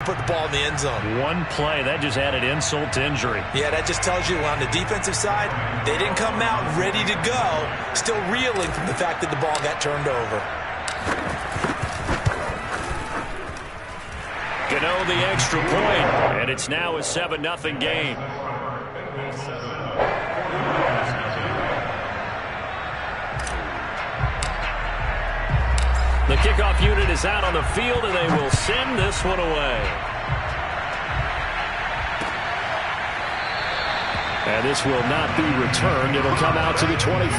Put the ball in the end zone. One play, that just added insult to injury. Yeah, that just tells you on the defensive side, they didn't come out ready to go, still reeling from the fact that the ball got turned over. Gano the extra point, and it's now a 7-0 game. The kickoff unit is out on the field, and they will send this one away. And this will not be returned. It'll come out to the 25.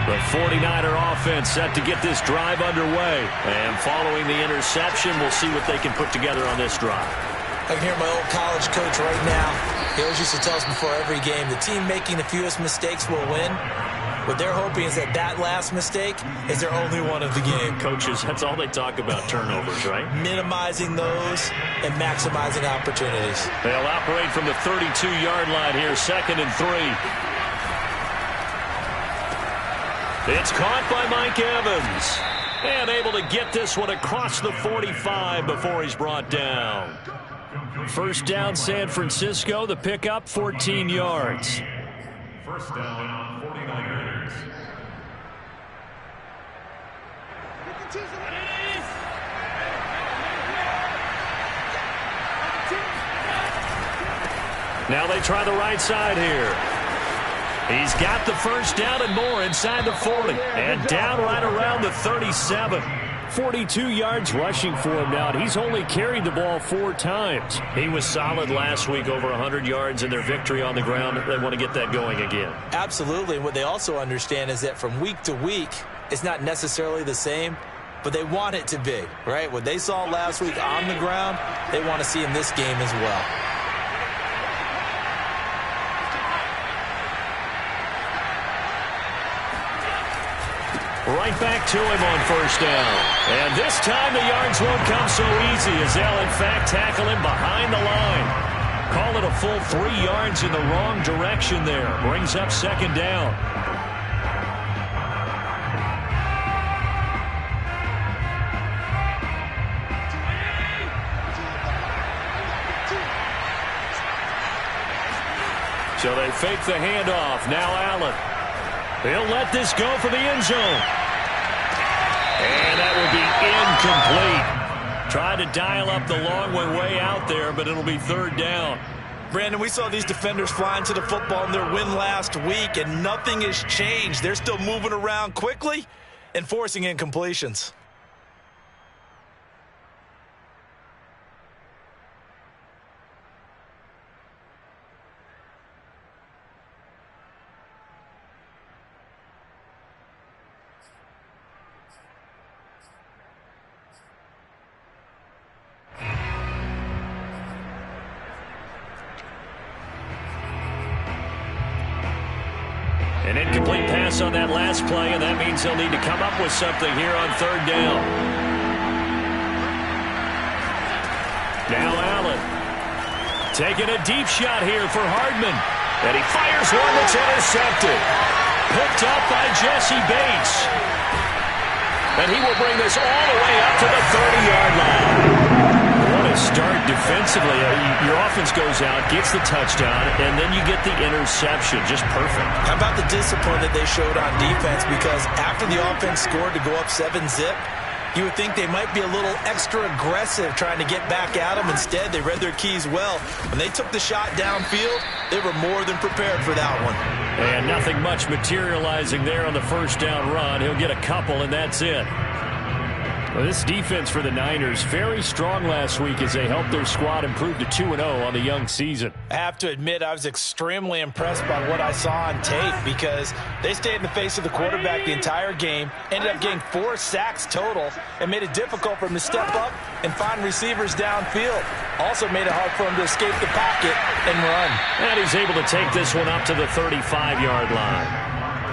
The 49er offense set to get this drive underway. And following the interception, we'll see what they can put together on this drive. I can hear my old college coach right now. He always used to tell us before every game, the team making the fewest mistakes will win. What they're hoping is that that last mistake is their only one of the game. Coaches, that's all they talk about, turnovers, right? Minimizing those and maximizing opportunities. They'll operate from the 32-yard line here, 2nd and 3. It's caught by Mike Evans. And able to get this one across the 45 before he's brought down. First down, San Francisco. The pickup, 14 yards. First down, 49ers. Now they try the right side here. He's got the first down and more inside the 40. And down right around the 37. 42 yards rushing for him now. He's only carried the ball 4 times. He was solid last week, over 100 yards in their victory on the ground. They want to get that going again. Absolutely. And what they also understand is that from week to week, it's not necessarily the same, but they want it to be, right? What they saw last week on the ground, they want to see in this game as well. Right back to him on first down. And this time the yards won't come so easy as they'll, in fact, tackle him behind the line. Call it a full 3 yards in the wrong direction there. Brings up 2nd down. So they fake the handoff. Now Allen. He'll let this go for the end zone. And that will be incomplete. Tried to dial up the long way out there, but it'll be 3rd down. Brandon, we saw these defenders fly into the football in their win last week, and nothing has changed. They're still moving around quickly and forcing incompletions. An incomplete pass on that last play, and that means they'll need to come up with something here on 3rd down. Now Allen. Taking a deep shot here for Hardman. And he fires one that's intercepted. Picked up by Jesse Bates. And he will bring this all the way up to the 30-yard line. What a start defensively. Your offense goes out, gets the touchdown, and then you get the interception. Just perfect. How about the discipline that they showed on defense? Because after the offense scored to go up 7-zip, you would think they might be a little extra aggressive trying to get back at them. Instead, they read their keys well. When they took the shot downfield, they were more than prepared for that one. And nothing much materializing there on the first down run. He'll get a couple, and that's it. Well, this defense for the Niners, very strong last week as they helped their squad improve to 2-0 on the young season. I have to admit, I was extremely impressed by what I saw on tape because they stayed in the face of the quarterback the entire game, ended up getting 4 sacks total, and made it difficult for him to step up and find receivers downfield. Also made it hard for him to escape the pocket and run. And he's able to take this one up to the 35-yard line.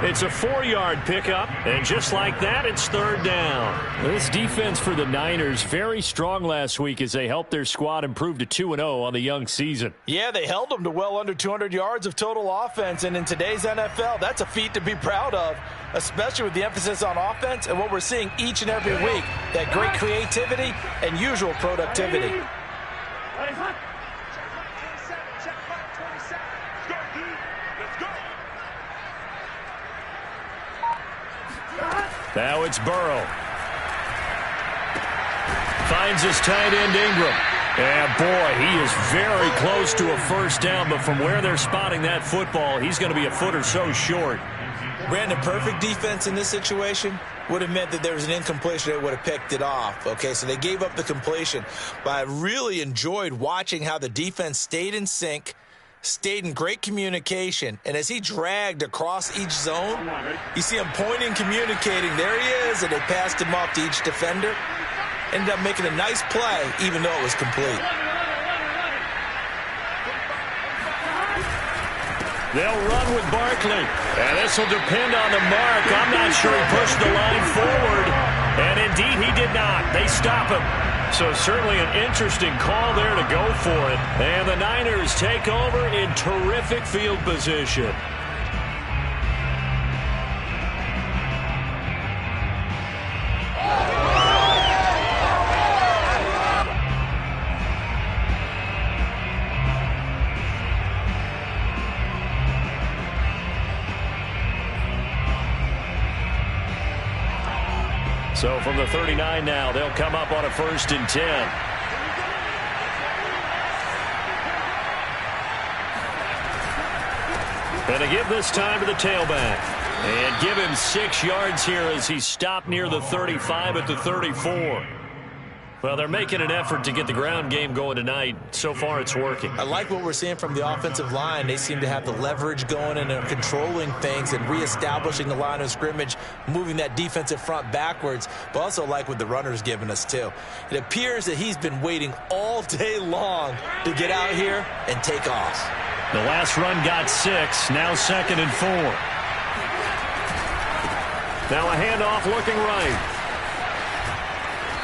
It's a 4-yard pickup, and just like that, it's third down. This defense for the Niners, very strong last week as they helped their squad improve to 2-0 on the young season. Yeah, they held them to well under 200 yards of total offense, and in today's NFL, that's a feat to be proud of, especially with the emphasis on offense and what we're seeing each and every week, that great creativity and usual productivity. Now it's Burrow. Finds his tight end Ingram. And boy, he is very close to a first down, but from where they're spotting that football, he's going to be a foot or so short. Brandon, perfect defense in this situation would have meant that there was an incompletion that would have picked it off. Okay, so they gave up the completion. But I really enjoyed watching how the defense stayed in sync, stayed in great communication, and as he dragged across each zone, you see him pointing, communicating. There he is, and they passed him off to each defender. Ended up making a nice play, even though it was complete. They'll run with Barkley, and this will depend on the mark. I'm not sure he pushed the line forward, and indeed he did not. They stop him. So certainly an interesting call there to go for it. And the Niners take over in terrific field position. So from the 39 now, they'll come up on a 1st and 10. And to give this time to the tailback. And give him 6 yards here as he stopped near the 35 at the 34. Well, they're making an effort to get the ground game going tonight. So far, it's working. I like what we're seeing from the offensive line. They seem to have the leverage going and are controlling things and reestablishing the line of scrimmage, moving that defensive front backwards, but also like what the runner's giving us, too. It appears that he's been waiting all day long to get out here and take off. The last run got 6, now 2nd and 4. Now a handoff looking right.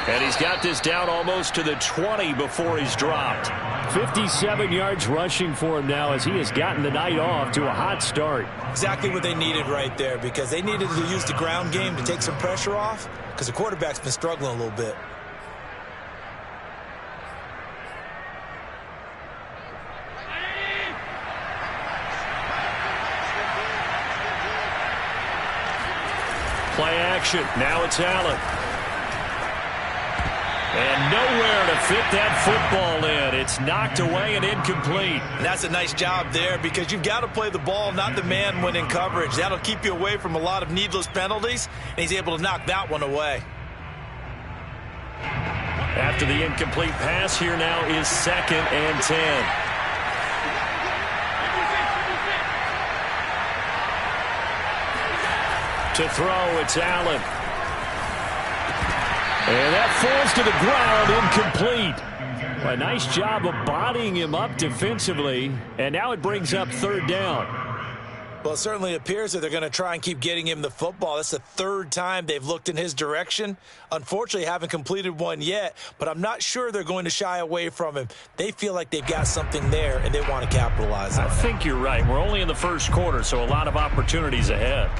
And he's got this down almost to the 20 before he's dropped. 57 yards rushing for him now as he has gotten the night off to a hot start. Exactly what they needed right there, because they needed to use the ground game to take some pressure off, because the quarterback's been struggling a little bit. Play action. Now it's Allen. And nowhere to fit that football in. It's knocked away and incomplete. And that's a nice job there, because you've got to play the ball, not the man when in coverage. That'll keep you away from a lot of needless penalties, and he's able to knock that one away. After the incomplete pass, here now is 2nd and 10. To throw, it's Allen. And that falls to the ground, incomplete. A nice job of bodying him up defensively, and now it brings up 3rd down. Well, it certainly appears that they're going to try and keep getting him the football. That's the 3rd time they've looked in his direction. Unfortunately, haven't completed one yet, but I'm not sure they're going to shy away from him. They feel like they've got something there, and they want to capitalize on it. I think you're right. We're only in the 1st quarter, so a lot of opportunities ahead.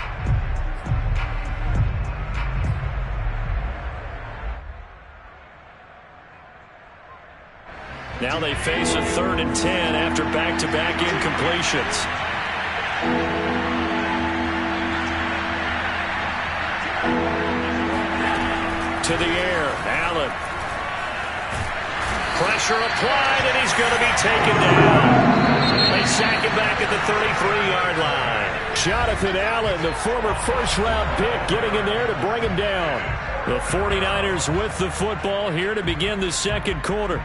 Now they face a 3rd and 10 after back-to-back incompletions. To the air, Allen. Pressure applied, and he's going to be taken down. They sack him back at the 33-yard line. Jonathan Allen, the former first-round pick, getting in there to bring him down. The 49ers with the football here to begin the 2nd quarter.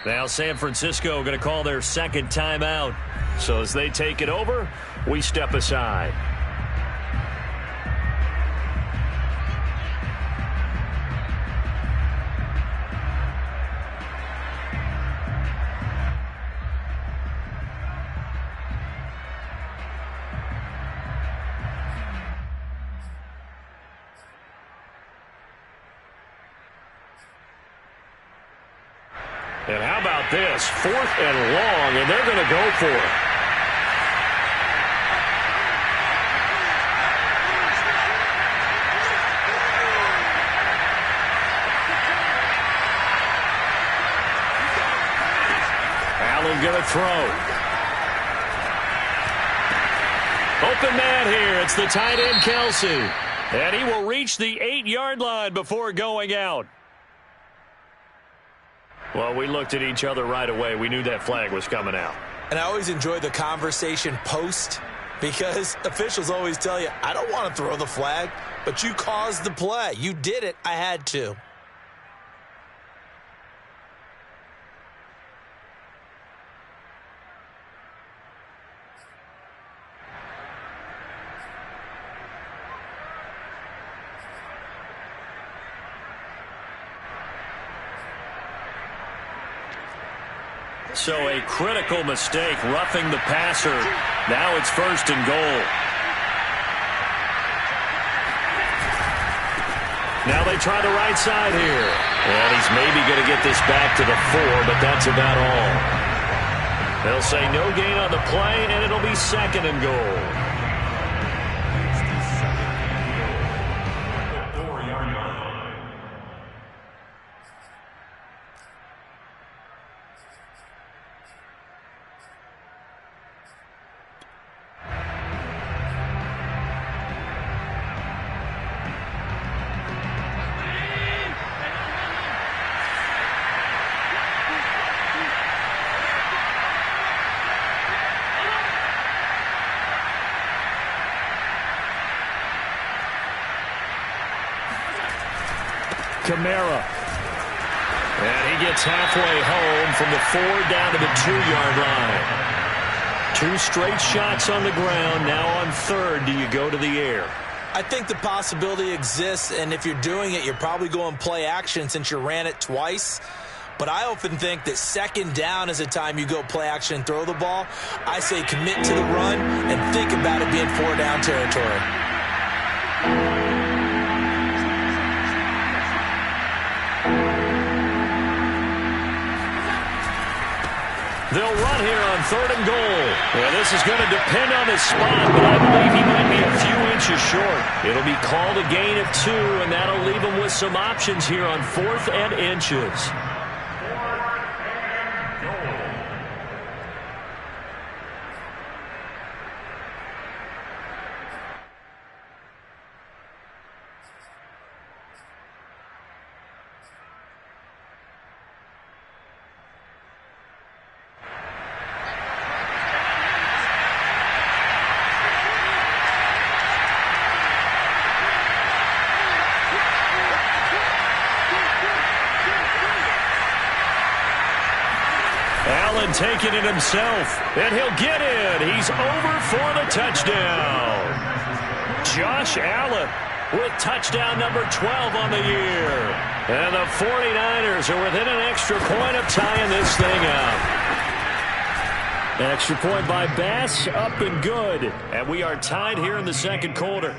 Now San Francisco going to call their second timeout. So as they take it over, we step aside. And how about this? 4th and long, and they're going to go for it. Allen going to throw. Open man here. It's the tight end, Kelce. And he will reach the 8-yard line before going out. Well, we looked at each other right away. We knew that flag was coming out. And I always enjoy the conversation post because officials always tell you, I don't want to throw the flag, but you caused the play. You did it. I had to. So a critical mistake, roughing the passer. Now it's 1st and goal. Now they try the right side here. And he's maybe going to get this back to the 4, but that's about all. They'll say no gain on the play, and it'll be 2nd and goal. Kamara. And he gets halfway home from the 4 down to the 2-yard line. 2 straight shots on the ground. Now on 3rd, do you go to the air? I think the possibility exists, and if you're doing it, you're probably going play action since you ran it twice. But I often think that 2nd down is a time you go play action and throw the ball. I say commit to the run and think about it being 4 down territory. They'll run here on 3rd and goal. Well, this is going to depend on his spot, but I believe he might be a few inches short. It'll be called a gain of 2, and that'll leave him with some options here on 4th and inches. Taking it himself, and he'll get in. He's over for the touchdown. Josh Allen with touchdown number 12 on the year. And the 49ers are within an extra point of tying this thing up. An extra point by Bass, up and good. And we are tied here in the 2nd quarter.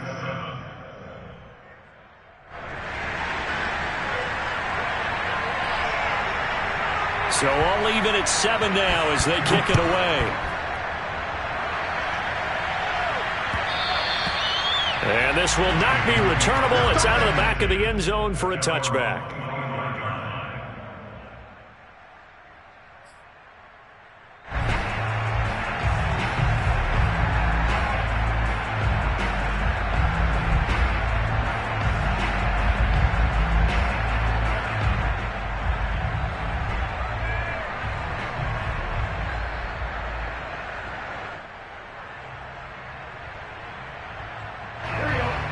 So all even at 7 now as they kick it away. And this will not be returnable. It's out of the back of the end zone for a touchback.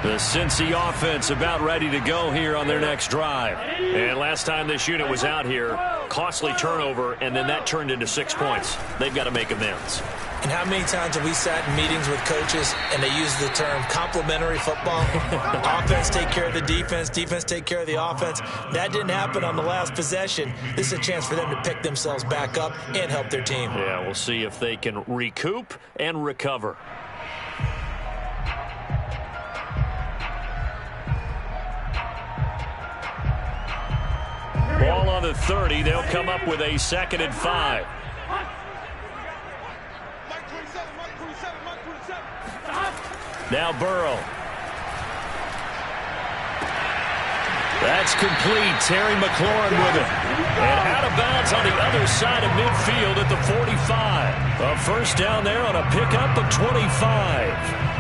The Cincy offense about ready to go here on their next drive. And last time this unit was out here, costly turnover, and then that turned into 6 points. They've got to make amends. And how many times have we sat in meetings with coaches and they use the term complementary football? Offense take care of the defense, defense take care of the offense. That didn't happen on the last possession. This is a chance for them to pick themselves back up and help their team. Yeah, we'll see if they can recoup and recover. Ball on the 30. They'll come up with a 2nd and 5. Now Burrow. That's complete. Terry McLaurin with it. And out of bounds on the other side of midfield at the 45. A first down there on a pickup of 25.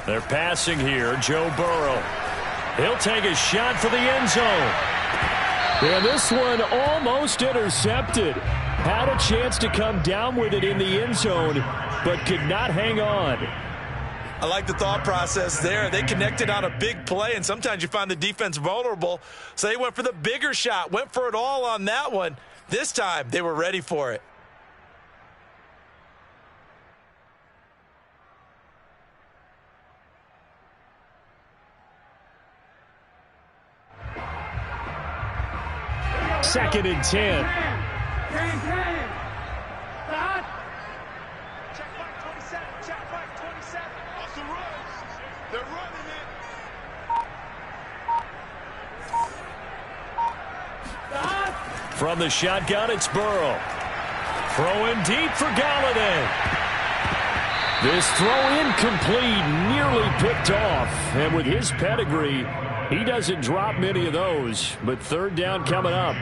They're passing here. Joe Burrow. He'll take a shot for the end zone. And this one almost intercepted. Had a chance to come down with it in the end zone, but could not hang on. I like the thought process there. They connected on a big play, and sometimes you find the defense vulnerable. So they went for the bigger shot, went for it all on that one. This time, they were ready for it. Second and 10. Check back 27. Check back 27. Off the run. They're running it. From the shotgun, it's Burrow. Throwing deep for Galladay. This throw incomplete, nearly picked off. And with his pedigree, he doesn't drop many of those. But third down coming up.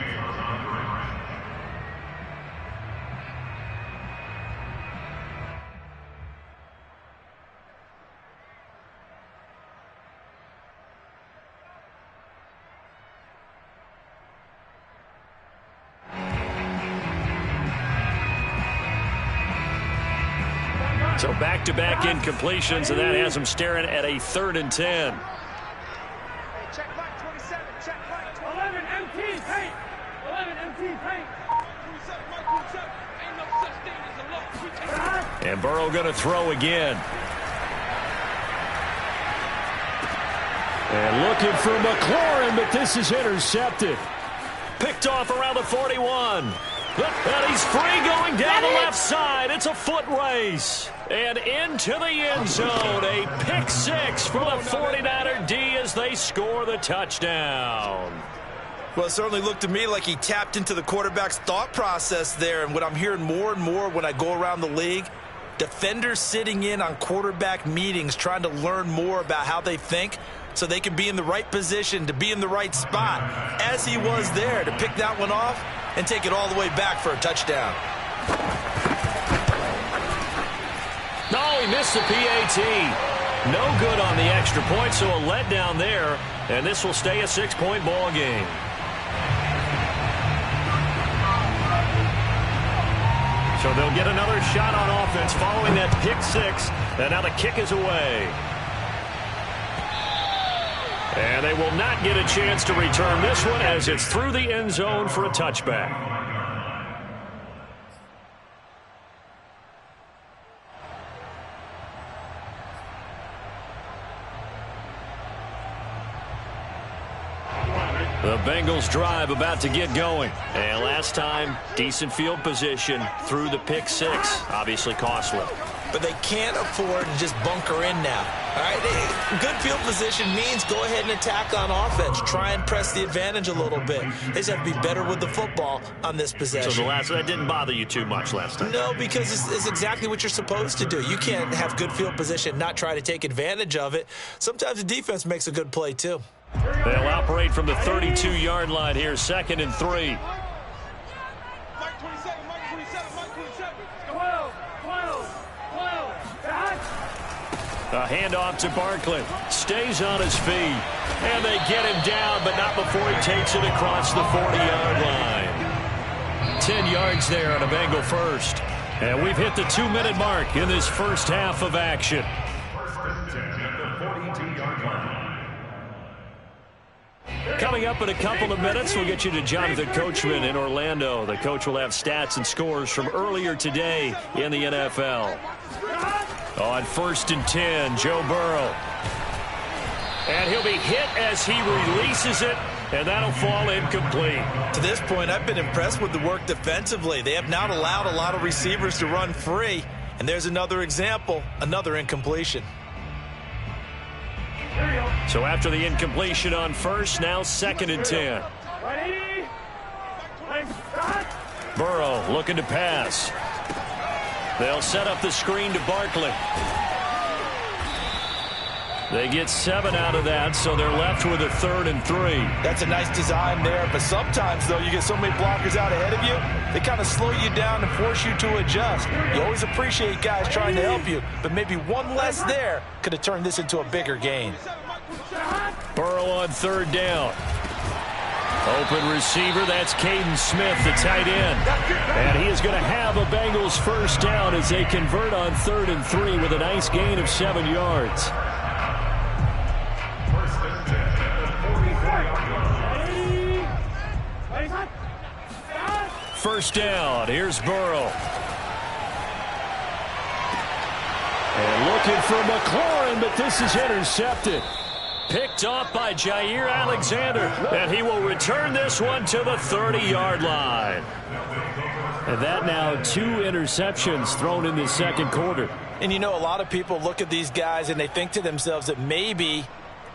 So back-to-back incompletions, and that has him staring at a 3rd and 10. Check back 27. Check back 11 empty paint. 11 empty paint. Ain't no such thing as a look. And Burrow going to throw again. And looking for McLaurin, but this is intercepted. Picked off around the 41. And he's free going down the left side. It's a foot race. And into the end zone. A pick 6 for the 49er D as they score the touchdown. Well, it certainly looked to me like he tapped into the quarterback's thought process there. And what I'm hearing more and more when I go around the league, defenders sitting in on quarterback meetings trying to learn more about how they think so they can be in the right position to be in the right spot, as he was there to pick that one off and take it all the way back for a touchdown. No, he missed the PAT. No good on the extra point, so a letdown there, and this will stay a 6-point ball game. So they'll get another shot on offense following that pick 6, and now the kick is away. And they will not get a chance to return this one as it's through the end zone for a touchback. The Bengals drive about to get going. And last time, decent field position through the pick 6. Obviously costly. But they can't afford to just bunker in now. All right, good field position means go ahead and attack on offense. Try and press the advantage a little bit. They just have to be better with the football on this possession. So that didn't bother you too much last time? No, because it's exactly what you're supposed to do. You can't have good field position, not try to take advantage of it. Sometimes the defense makes a good play too. They'll operate from the 32-yard line here, 2nd and 3. A handoff to Barkley. Stays on his feet. And they get him down, but not before he takes it across the 40-yard line. 10 yards there on a Bengal first. And we've hit the 2-minute mark in this first half of action. Coming up in a couple of minutes, we'll get you to Jonathan Coachman in Orlando. The coach will have stats and scores from earlier today in the NFL. On 1st and 10, Joe Burrow. And he'll be hit as he releases it, and that'll fall incomplete. To this point, I've been impressed with the work defensively. They have not allowed a lot of receivers to run free. And there's another example, another incompletion. So after the incompletion on 1st, now 2nd and 10. Burrow looking to pass. They'll set up the screen to Barkley. They get 7 out of that, so they're left with a 3rd and 3. That's a nice design there, but sometimes, though, you get so many blockers out ahead of you, they kind of slow you down and force you to adjust. You always appreciate guys trying to help you, but maybe one less there could have turned this into a bigger gain. Burrow on 3rd down. Open receiver, that's Caden Smith, the tight end. And he is going to have a Bengals first down as they convert on 3rd and 3 with a nice gain of 7 yards. First down, here's Burrow. And looking for McLaurin, but this is intercepted. Picked off by Jair Alexander, and he will return this one to the 30-yard line. And that now 2 interceptions thrown in the second quarter. And you know, a lot of people look at these guys and they think to themselves that maybe,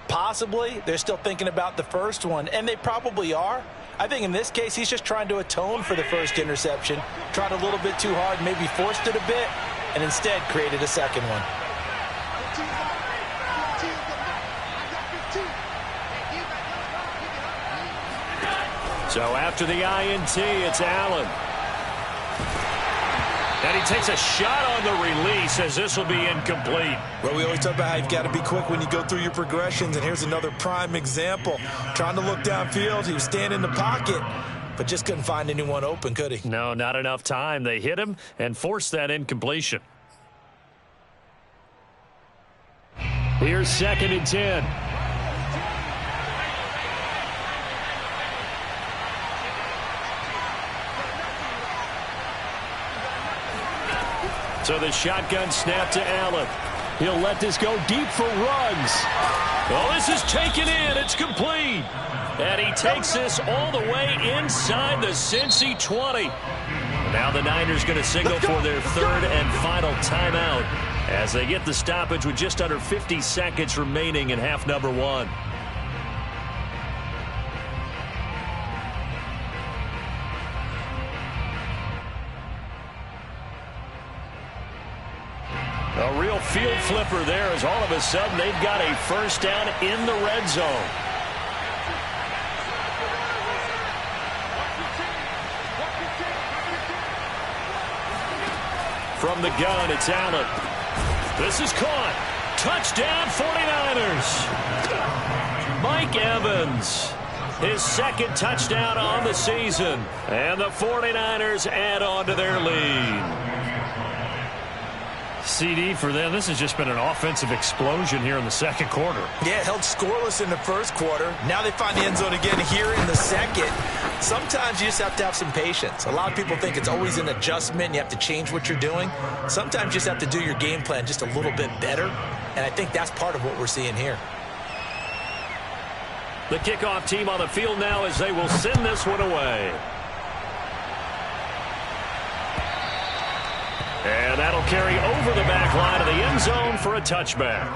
possibly, they're still thinking about the first one, and they probably are. I think in this case, he's just trying to atone for the first interception, tried a little bit too hard, maybe forced it a bit, and instead created a second one. So after the INT, it's Allen. And he takes a shot on the release as this will be incomplete. Well, we always talk about how you've got to be quick when you go through your progressions, and here's another prime example. Trying to look downfield, he was standing in the pocket, but just couldn't find anyone open, could he? No, not enough time. They hit him and forced that incompletion. Here's 2nd and 10. So the shotgun snap to Allen. He'll let this go deep for Ruggs. Oh, this is taken in. It's complete. And he takes this all the way inside the Cincy 20. Now the Niners going to signal for their 3rd and final timeout as they get the stoppage with just under 50 seconds remaining in half number 1. A real field flipper there as all of a sudden they've got a first down in the red zone. From the gun, it's Allen. This is caught. Touchdown 49ers. Mike Evans. His 2nd touchdown on the season. And the 49ers add on to their lead. CD for them, this has just been an offensive explosion here in the second quarter. Yeah, held scoreless in the first quarter. Now they find the end zone again here in the second. Sometimes you just have to have some patience. A lot of people think it's always an adjustment. You have to change what you're doing. Sometimes you just have to do your game plan just a little bit better. And I think that's part of what we're seeing here. The kickoff team on the field now as they will send this one away. And that'll carry over the back line of the end zone for a touchback.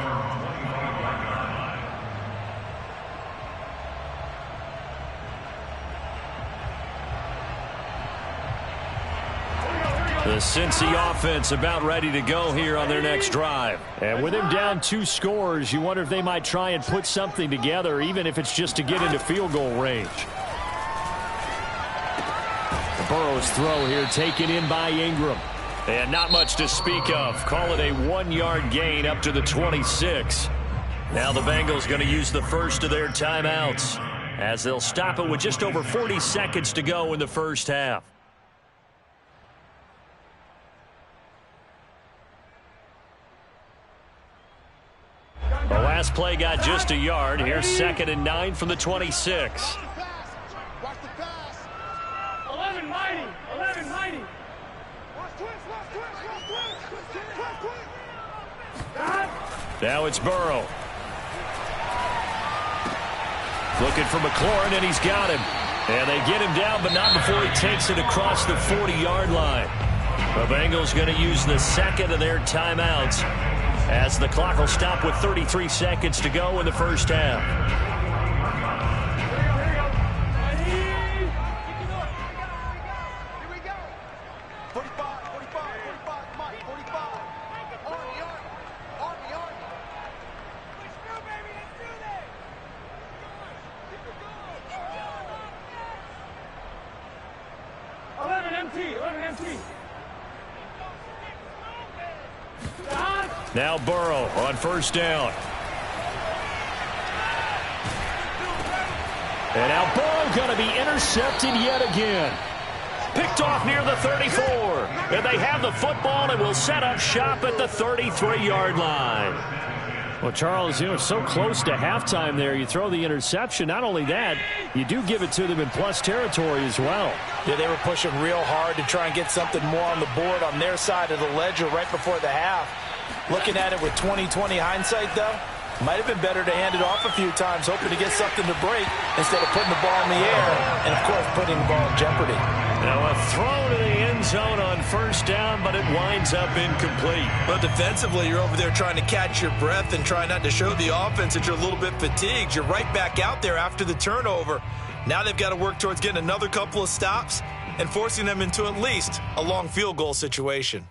The Cincy offense about ready to go here on their next drive. And with him down 2 scores, you wonder if they might try and put something together, even if it's just to get into field goal range. Burrow's throw here taken in by Ingram. And not much to speak of. Call it a 1-yard gain up to the 26. Now the Bengals going to use the first of their timeouts as they'll stop it with just over 40 seconds to go in the first half. The last play got just a yard. Here's 2nd and 9 from the 26. Watch the pass. 11 mighty. 11 mighty. Watch twist. Now it's Burrow. Looking for McLaurin, and he's got him. And they get him down, but not before he takes it across the 40-yard line. The Bengals going to use the second of their timeouts as the clock will stop with 33 seconds to go in the first half. Now Burrow on first down. And now Burrow going to be intercepted yet again. Picked off near the 34. And they have the football and will set up shop at the 33-yard line. Well, Charles, you know, so close to halftime there. You throw the interception. Not only that, you do give it to them in plus territory as well. Yeah, they were pushing real hard to try and get something more on the board on their side of the ledger right before the half. Looking at it with 20/20 hindsight, though, might have been better to hand it off a few times, hoping to get something to break instead of putting the ball in the air and, of course, putting the ball in jeopardy. Now a throw to the end zone on first down, but it winds up incomplete. But defensively, you're over there trying to catch your breath and try not to show the offense that you're a little bit fatigued. You're right back out there after the turnover. Now they've got to work towards getting another couple of stops and forcing them into at least a long field goal situation.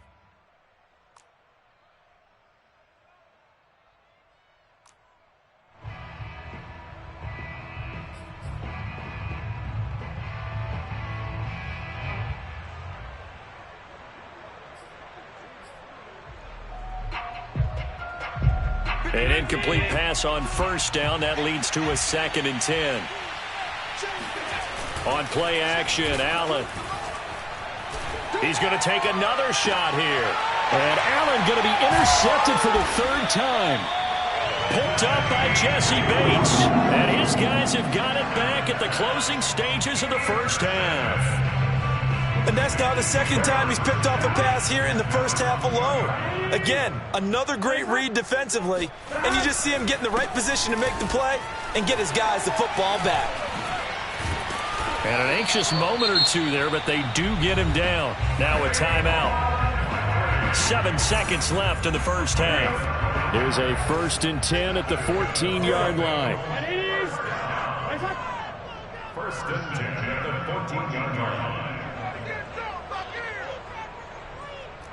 An incomplete pass on first down. That leads to a 2nd and 10. On play action, Allen. He's going to take another shot here. And Allen going to be intercepted for the 3rd time. Picked up by Jesse Bates. And his guys have got it back at the closing stages of the first half. And that's now the 2nd time he's picked off a pass here in the first half alone. Again, another great read defensively, and you just see him get in the right position to make the play and get his guys the football back. And an anxious moment or two there, but they do get him down. Now a timeout. 7 seconds left in the first half. There's a 1st and 10 at the 14-yard line. 1st and 10 at the 14-yard line.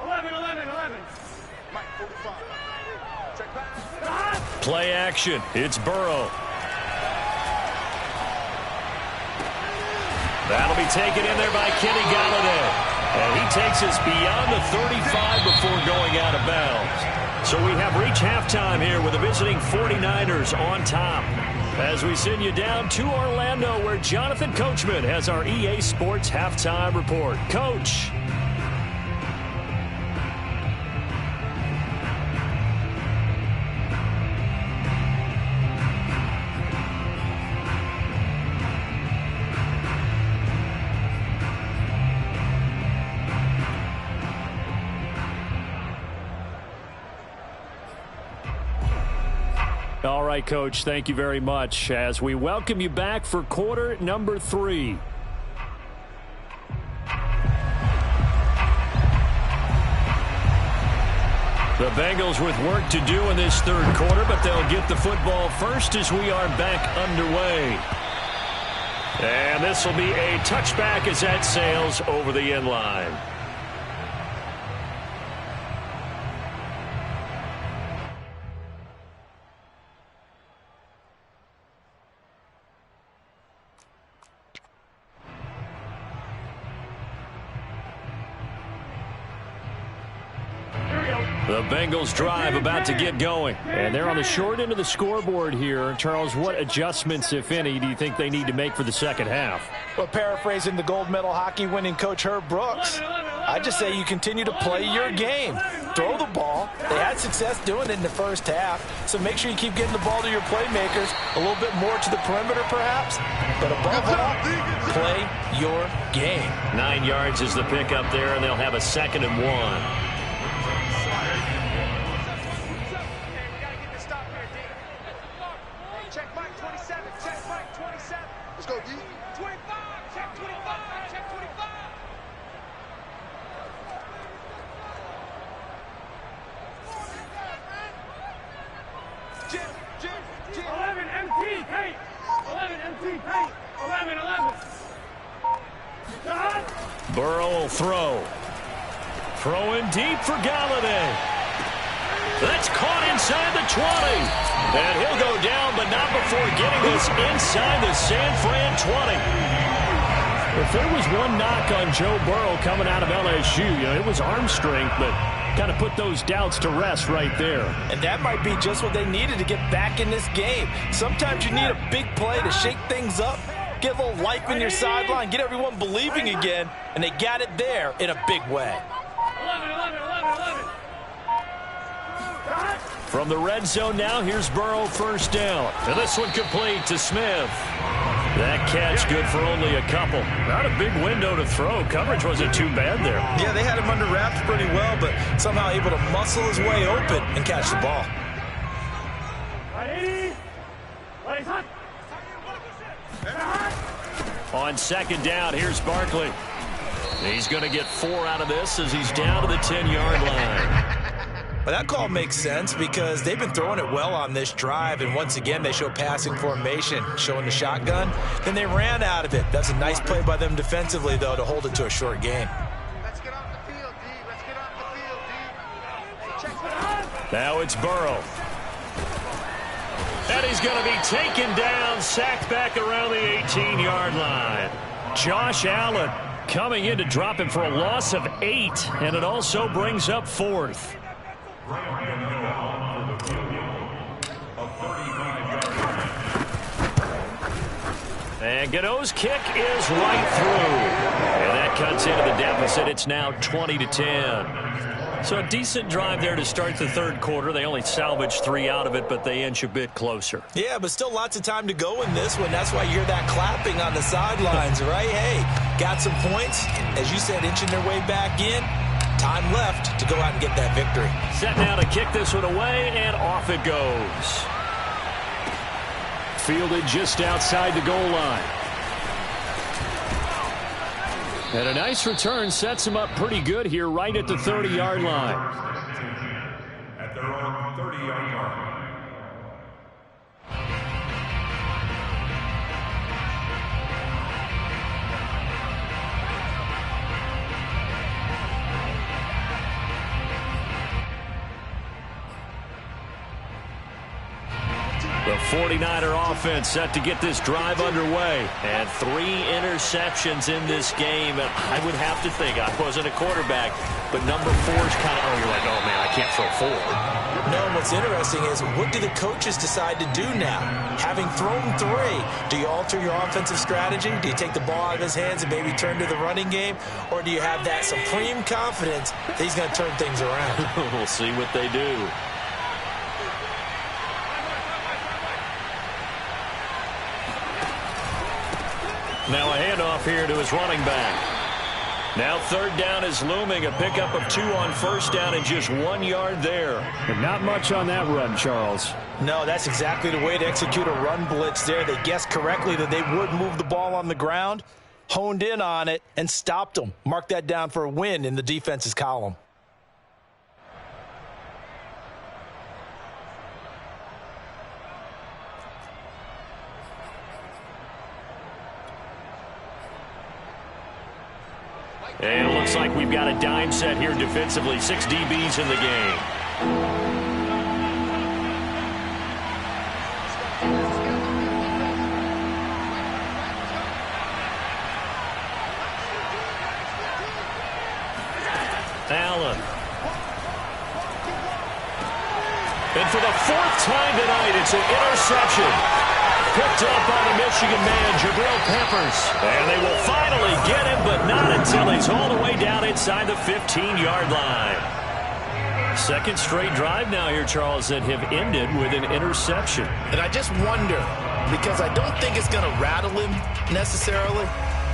11. Play action. It's Burrow. That'll be taken in there by Kenny Golladay. And he takes us beyond the 35 before going out of bounds. So we have reached halftime here with the visiting 49ers on top. As we send you down to Orlando, where Jonathan Coachman has our EA Sports halftime report. Coach. All right, Coach, thank you very much as we welcome you back for quarter number 3. The Bengals with work to do in this 3rd quarter, but they'll get the football first as we are back underway. And this will be a touchback as that sails over the end line. The Bengals drive about to get going. And they're on the short end of the scoreboard here. Charles, what adjustments, if any, do you think they need to make for the second half? Well, paraphrasing the gold medal hockey winning coach Herb Brooks, I just say you continue to play your game. Throw the ball. They had success doing it in the first half, so make sure you keep getting the ball to your playmakers, a little bit more to the perimeter perhaps, but above all, play your game. 9 yards is the pickup there, and they'll have a 2nd and 1. Burrow will throw. Throwing deep for Galladay. That's caught inside the 20. And he'll go down, but not before getting this inside the San Fran 20. If there was one knock on Joe Burrow coming out of LSU, it was arm strength, but kind of put those doubts to rest right there. And that might be just what they needed to get back in this game. Sometimes you need a big play to shake things up, get a little life in your sideline, get everyone believing again, and they got it there in a big way. 11. From the red zone now, here's Burrow first down. And this one complete to Smith. That catch good for only a couple. Not a big window to throw. Coverage wasn't too bad there. Yeah, they had him under wraps pretty well, but somehow able to muscle his way open and catch the ball. On 2nd down, here's Barkley. He's going to get 4 out of this as he's down to the 10-yard line. Well, that call makes sense because they've been throwing it well on this drive, and once again they show passing formation, showing the shotgun. Then they ran out of it. That's a nice play by them defensively, though, to hold it to a short game. Let's get off the field, D. Let's get off the field, D. Now it's Burrow. And he's going to be taken down, sacked back around the 18-yard line. Josh Allen coming in to drop him for a loss of 8, and it also brings up 4th. And Gano's kick is right through. And that cuts into the deficit. It's now 20-10. So a decent drive there to start the third quarter. They only salvaged 3 out of it, but they inch a bit closer. Yeah, but still lots of time to go in this one. That's why you hear that clapping on the sidelines, right? Hey, got some points. As you said, inching their way back in. Time left to go out and get that victory. Set now to kick this one away, and off it goes. Fielded just outside the goal line. And a nice return sets him up pretty good here right at the 30-yard line. At their own 30-yard line. The 49er offense set to get this drive underway. And 3 interceptions in this game. And I would have to think, I wasn't a quarterback, but number 4 is kind of, you're like, oh, man, I can't throw 4. No, and what's interesting is what do the coaches decide to do now? Having thrown 3, do you alter your offensive strategy? Do you take the ball out of his hands and maybe turn to the running game? Or do you have that supreme confidence that he's going to turn things around? We'll see what they do. Now a handoff here to his running back. Now 3rd down is looming. A pickup of 2 on 1st down and just 1 yard there. But not much on that run, Charles. No, that's exactly the way to execute a run blitz there. They guessed correctly that they would move the ball on the ground, honed in on it, and stopped them. Mark that down for a win in the defense's column. And it looks like we've got a dime set here defensively. 6 DBs in the game. Allen. And for the fourth time tonight, it's an interception. Picked up by the Michigan man, Jabril Peppers. And they will finally get him, but not until he's all the way down inside the 15-yard line. Second straight drive now here, Charles, that have ended with an interception. And I just wonder, because I don't think it's going to rattle him necessarily,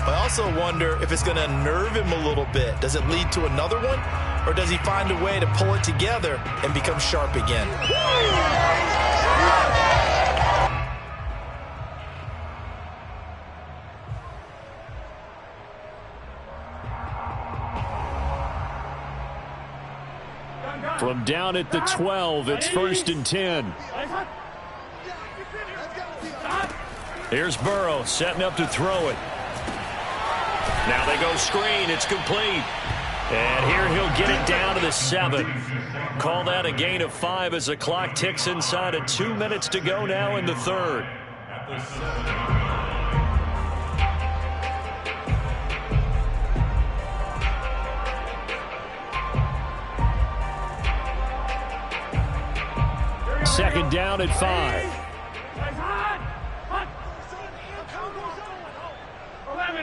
but I also wonder if it's going to nerve him a little bit. Does it lead to another one, or does he find a way to pull it together and become sharp again? From down at the 12, it's 1st and 10. Here's Burrow setting up to throw it. Now they go screen. It's complete. And here he'll get it down to the 7. Call that a gain of 5 as the clock ticks inside of 2 minutes to go now in the third. Second down at 5.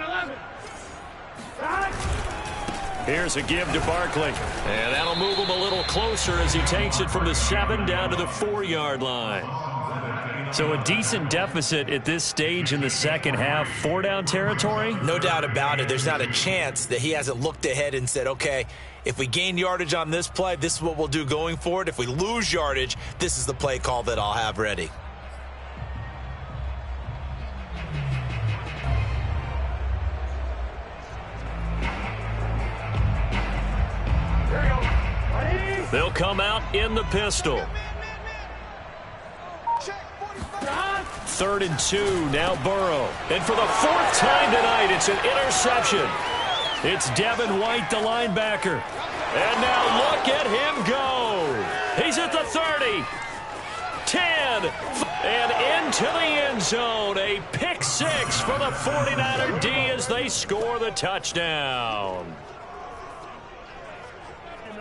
11. Here's a give to Barkley. And that'll move him a little closer as he takes it from the 7 down to the 4-yard line. So a decent deficit at this stage in the second half. 4-down territory? No doubt about it. There's not a chance that he hasn't looked ahead and said, okay, if we gain yardage on this play, this is what we'll do going forward. If we lose yardage, this is the play call that I'll have ready. They'll come out in the pistol. 3rd and 2, now Burrow. And for the 4th time tonight, it's an interception. It's Devin White, the linebacker. And now look at him go. He's at the 30, 10, and into the end zone. A pick 6 for the 49er D as they score the touchdown.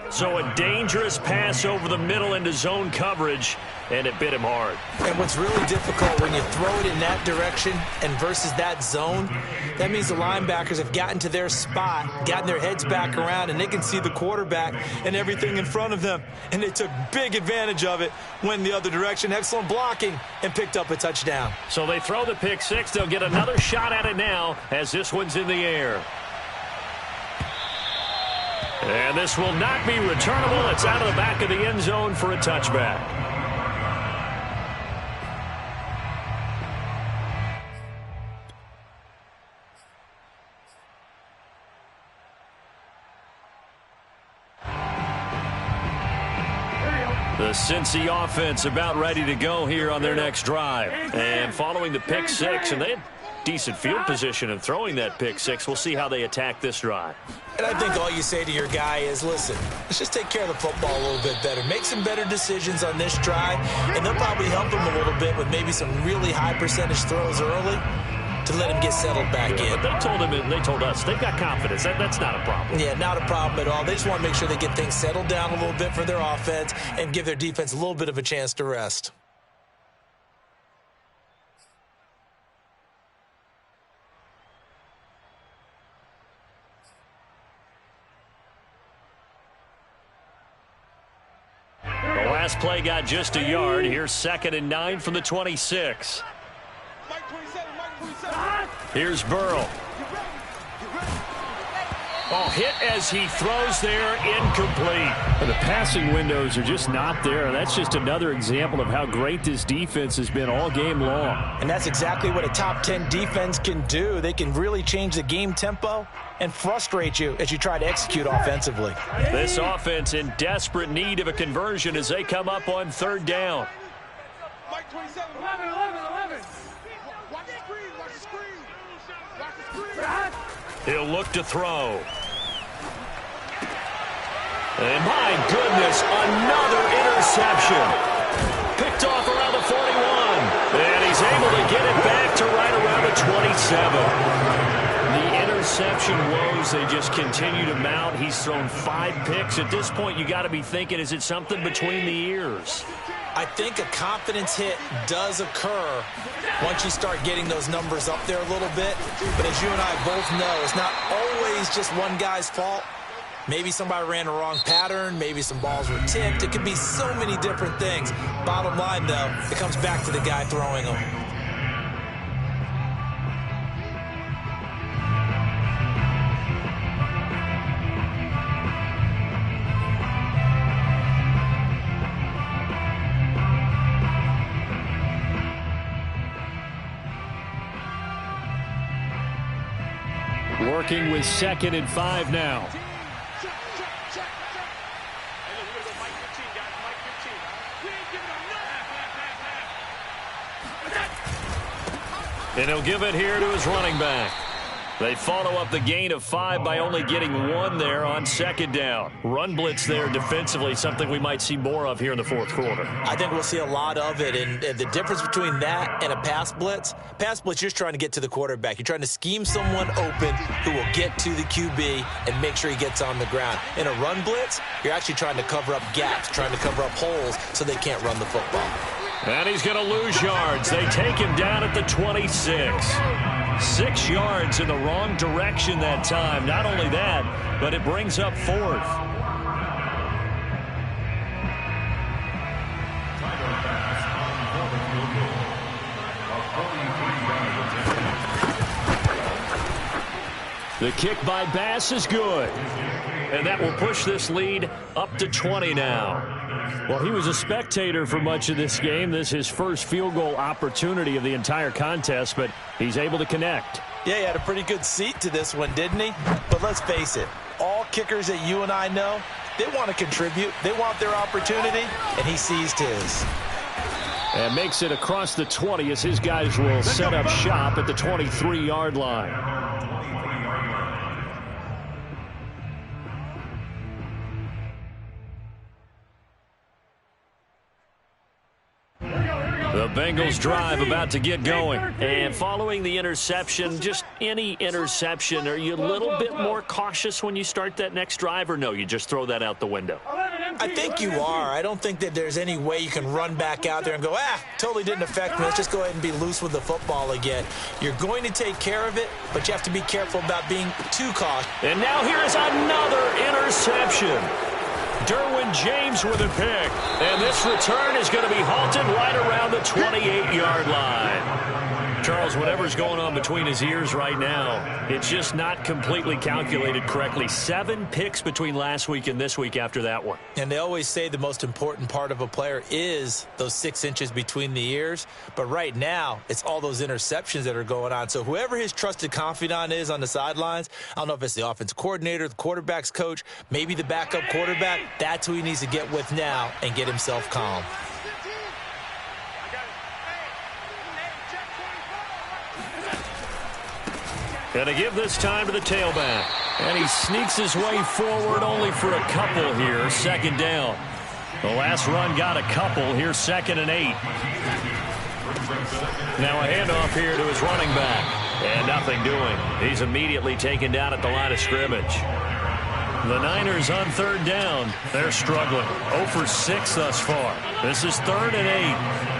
So a dangerous pass over the middle into zone coverage, and it bit him hard. And what's really difficult when you throw it in that direction and versus that zone, that means the linebackers have gotten to their spot, gotten their heads back around, and they can see the quarterback and everything in front of them. And they took big advantage of it, went the other direction, excellent blocking, and picked up a touchdown. So they throw the pick 6. They'll get another shot at it now as this one's in the air. And this will not be returnable. It's out of the back of the end zone for a touchback. The Cincy offense about ready to go here on their next drive. And following the pick 6, and they had decent field position and throwing that pick 6. We'll see how they attack this drive. And I think all you say to your guy is, listen, let's just take care of the football a little bit better. Make some better decisions on this drive, and they'll probably help him a little bit with maybe some really high percentage throws early to let him get settled back in. But they told him, and they told us, they've got confidence. That's not a problem. Yeah, not a problem at all. They just want to make sure they get things settled down a little bit for their offense and give their defense a little bit of a chance to rest. Last play got just a yard. Here's 2nd and 9 from the 26. Here's Burrow. Oh, hit as he throws there, incomplete. The passing windows are just not there. That's just another example of how great this defense has been all game long. And that's exactly what a top 10 defense can do. They can really change the game tempo and frustrate you as you try to execute offensively. This offense in desperate need of a conversion as they come up on 3rd down. Mike 27, 11. Watch the screen, watch the screen. Watch the screen. He'll look to throw. And my goodness, another interception. Picked off around the 41. And he's able to get it back to right around the 27. The interception woes, they just continue to mount. He's thrown 5 picks. At this point, you got to be thinking, is it something between the ears? I think a confidence hit does occur once you start getting those numbers up there a little bit. But as you and I both know, it's not always just one guy's fault. Maybe somebody ran the wrong pattern. Maybe some balls were tipped. It could be so many different things. Bottom line, though, it comes back to the guy throwing them. Working with 2nd and 5 now. And he'll give it here to his running back. They follow up the gain of 5 by only getting 1 there on 2nd down. Run blitz there defensively, something we might see more of here in the 4th quarter. I think we'll see a lot of it, and the difference between that and a pass blitz, you're just trying to get to the quarterback. You're trying to scheme someone open who will get to the QB and make sure he gets on the ground. In a run blitz, you're actually trying to cover up gaps, trying to cover up holes so they can't run the football. And he's going to lose yards. They take him down at the 26. 6 yards in the wrong direction that time. Not only that, but it brings up 4th. The kick by Bass is good. And that will push this lead up to 20 now. Well, he was a spectator for much of this game. This is his first field goal opportunity of the entire contest, but he's able to connect. Yeah, he had a pretty good seat to this one, didn't he? But let's face it, all kickers that you and I know, they want to contribute. They want their opportunity, and he seized his. And makes it across the 20 as his guys will set up shop at the 23-yard line. The Bengals drive about to get going. And following the interception, just any interception, are you a little bit more cautious when you start that next drive, or no, you just throw that out the window? I think you are. I don't think that there's any way you can run back out there and go, totally didn't affect me. Let's just go ahead and be loose with the football again. You're going to take care of it, but you have to be careful about being too cautious. And now here is another interception. Derwin James with a pick. And this return is going to be halted right around the 28-yard line. Charles, whatever's going on between his ears right now, it's just not completely calculated correctly. 7 picks between last week and this week after that one. And they always say the most important part of a player is those 6 inches between the ears. But right now, it's all those interceptions that are going on. So whoever his trusted confidant is on the sidelines, I don't know if it's the offensive coordinator, the quarterback's coach, maybe the backup quarterback, that's who he needs to get with now and get himself calm. Going to give this time to the tailback. And he sneaks his way forward only for a couple here. 2nd down. The last run got a couple. Here's 2nd and 8. Now a handoff here to his running back. And nothing doing. He's immediately taken down at the line of scrimmage. The Niners on 3rd down. They're struggling. 0 for 6 thus far. This is 3rd and 8.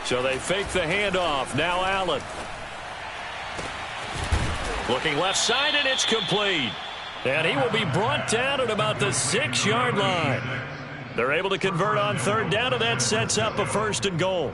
So they fake the handoff. Now Allen. Looking left side, and it's complete. And he will be brought down at about the 6-yard line. They're able to convert on 3rd down, and that sets up a 1st and goal.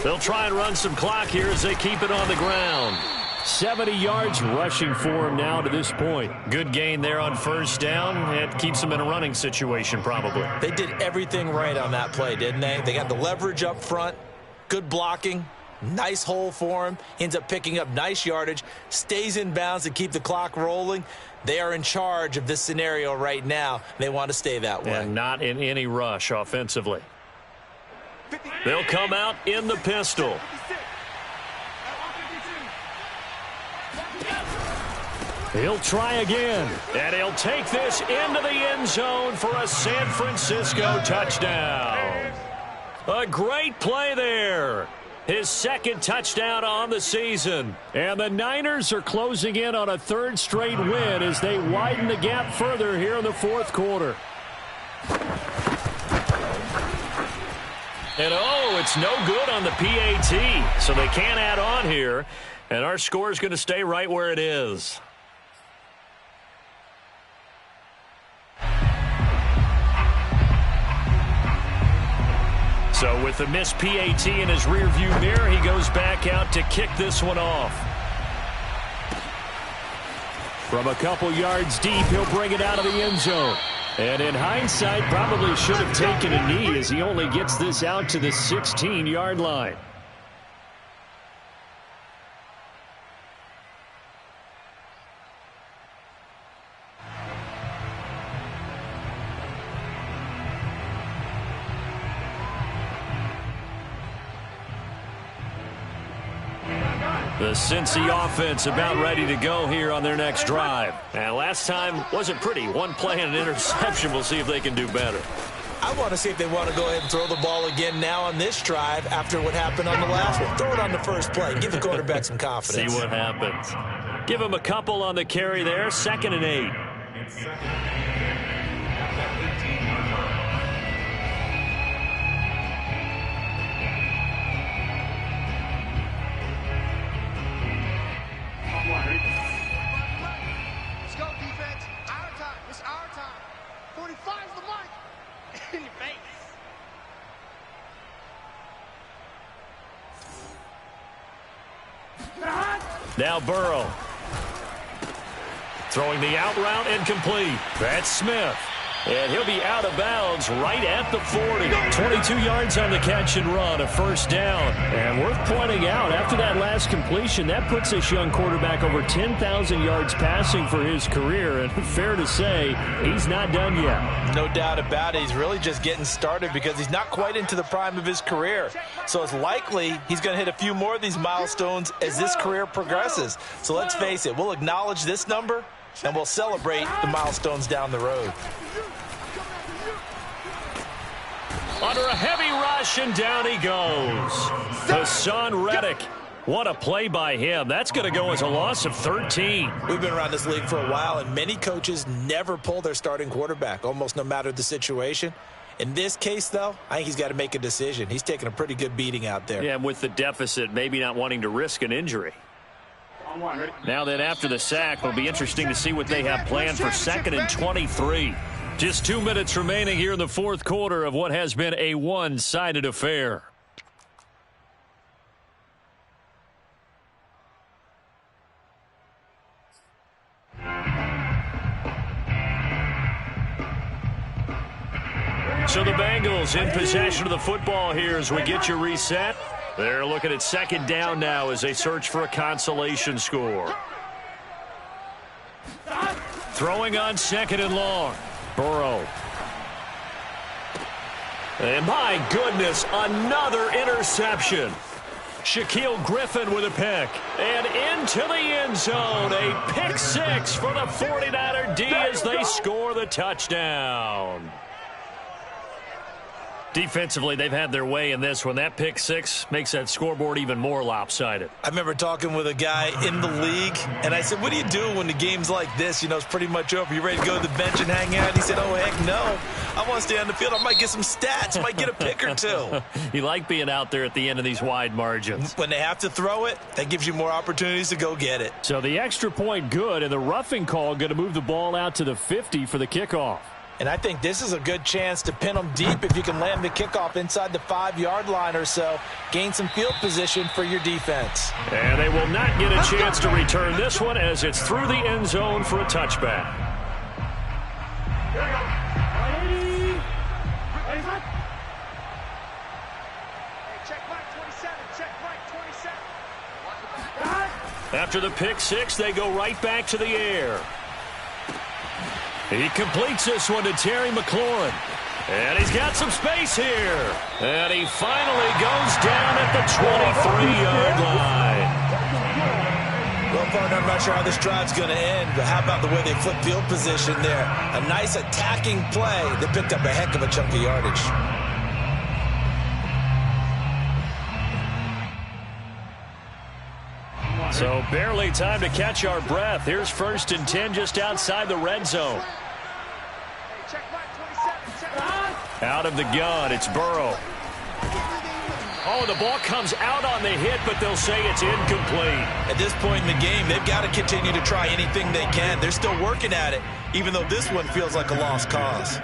They'll try and run some clock here as they keep it on the ground. 70 yards rushing for him now to this point. Good gain there on 1st down. It keeps them in a running situation probably. They did everything right on that play, didn't they? They got the leverage up front, good blocking, Nice hole for him. Ends up picking up nice yardage. Stays in bounds to keep the clock rolling. They are in charge of this scenario right now. They want to stay that way. And not in any rush offensively. They'll come out in the pistol. He'll try again, and he'll take this into the end zone for a San Francisco touchdown. A great play there. His second touchdown on the season. And the Niners are closing in on a third straight win as they widen the gap further here in the fourth quarter. And oh, it's no good on the PAT, so they can't add on here. And our score is going to stay right where it is. So with the missed PAT in his rearview mirror, he goes back out to kick this one off. From a couple yards deep, he'll bring it out of the end zone. And in hindsight, probably should have taken a knee as he only gets this out to the 16-yard line. The Cincy offense about ready to go here on their next drive. And last time wasn't pretty. One play and an interception. We'll see if they can do better. I want to see if they want to go ahead and throw the ball again now on this drive after what happened on the last one. Throw it on the first play. Give the quarterback some confidence. See what happens. Give him a couple on the carry there. 2nd and 8. Let's go, defense. Our time. It's our time. 45's the mark. In your face. Now Burrow. Throwing the out route incomplete. That's Smith. And he'll be out of bounds right at the 40. 22 yards on the catch and run, a first down. And worth pointing out, after that last completion, that puts this young quarterback over 10,000 yards passing for his career. And fair to say, he's not done yet. No doubt about it. He's really just getting started because he's not quite into the prime of his career. So it's likely he's going to hit a few more of these milestones as this career progresses. So let's face it, we'll acknowledge this number and we'll celebrate the milestones down the road. Under a heavy rush, and down he goes. Hassan Reddick. What a play by him. That's going to go as a loss of 13. We've been around this league for a while, and many coaches never pull their starting quarterback, almost no matter the situation. In this case, though, I think he's got to make a decision. He's taking a pretty good beating out there. Yeah, with the deficit, maybe not wanting to risk an injury. Now that after the sack, it'll be interesting to see what they have planned for 2nd and 23. Just 2 minutes remaining here in the fourth quarter of what has been a one-sided affair. So the Bengals in possession of the football here as we get you reset. They're looking at 2nd down now as they search for a consolation score. Throwing on 2nd and long. Burrow. And my goodness, another interception. Shaquille Griffin with a pick. And into the end zone. A pick 6 for the 49er D as they score the touchdown. Defensively, they've had their way in this one. That pick 6 makes that scoreboard even more lopsided. I remember talking with a guy in the league, and I said, what do you do when the game's like this? You know, it's pretty much over. You ready to go to the bench and hang out? He said, oh, heck no. I want to stay on the field. I might get some stats. I might get a pick or two. You like being out there at the end of these wide margins. When they have to throw it, that gives you more opportunities to go get it. So the extra point good, and the roughing call going to move the ball out to the 50 for the kickoff. And I think this is a good chance to pin them deep if you can land the kickoff inside the 5-yard line or so. Gain some field position for your defense. And they will not get a chance to return this one as it's through the end zone for a touchback. Check Mike 27. Check Mike 27. After the pick six, they go right back to the air. He completes this one to Terry McLaurin. And he's got some space here. And he finally goes down at the 23-yard line. Well, partner, I'm not sure how this drive's going to end, but how about the way they flip field position there? A nice attacking play that picked up a heck of a chunk of yardage. So barely time to catch our breath. Here's 1st and 10 just outside the red zone. Out of the gun, it's Burrow. Oh, the ball comes out on the hit, but they'll say it's incomplete. At this point in the game, they've got to continue to try anything they can. They're still working at it, even though this one feels like a lost cause.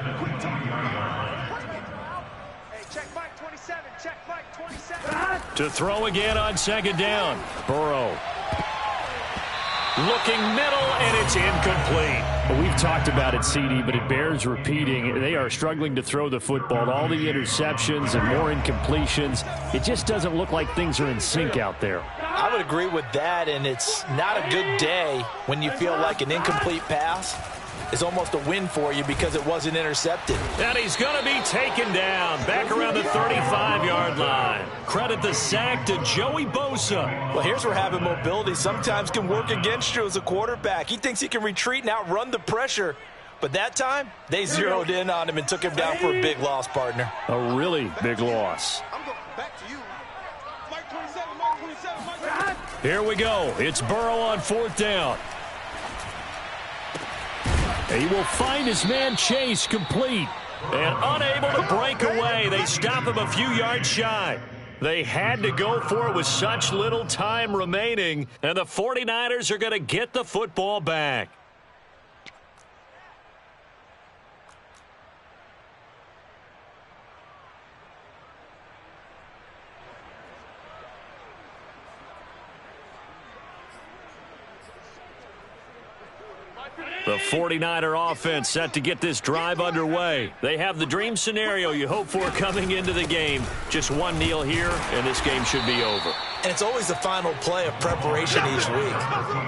To throw again on 2nd down. Burrow. Looking middle, and it's incomplete. Well, we've talked about it, CD, but it bears repeating. They are struggling to throw the football. All the interceptions and more incompletions. It just doesn't look like things are in sync out there. I would agree with that, and it's not a good day when you feel like an incomplete pass is almost a win for you because it wasn't intercepted. And he's going to be taken down back around the 35-yard line. Credit the sack to Joey Bosa. Well, here's where having mobility sometimes can work against you as a quarterback. He thinks he can retreat and outrun the pressure. But that time, they zeroed in on him and took him down for a big loss, partner. A really big loss. I'm going back to you. Mike 27, Mike 27, Mike 27. Here we go. It's Burrow on 4th down. He will find his man Chase complete. And unable to break away, they stop him a few yards shy. They had to go for it with such little time remaining, and the 49ers are going to get the football back. The 49er offense set to get this drive underway. They have the dream scenario you hope for coming into the game. Just one kneel here, and this game should be over. And it's always the final play of preparation each week.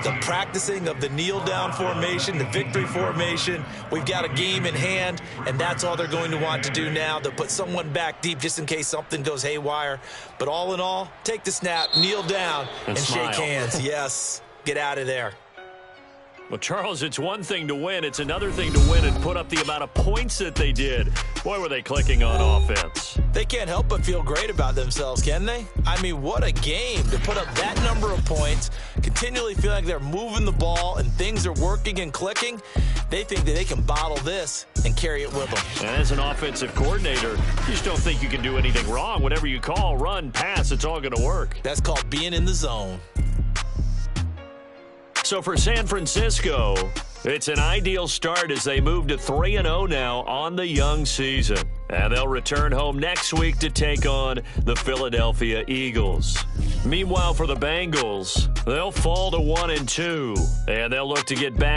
The practicing of the kneel-down formation, the victory formation. We've got a game in hand, and that's all they're going to want to do now. They'll put someone back deep just in case something goes haywire. But all in all, take the snap, kneel down, and shake hands. Yes, get out of there. Well, Charles, it's one thing to win. It's another thing to win and put up the amount of points that they did. Boy, were they clicking on offense. They can't help but feel great about themselves, can they? I mean, what a game to put up that number of points, continually feel like they're moving the ball and things are working and clicking. They think that they can bottle this and carry it with them. And as an offensive coordinator, you just don't think you can do anything wrong. Whatever you call, run, pass, it's all going to work. That's called being in the zone. So for San Francisco, it's an ideal start as they move to 3-0 now on the young season. And they'll return home next week to take on the Philadelphia Eagles. Meanwhile, for the Bengals, they'll fall to 1-2, and they'll look to get back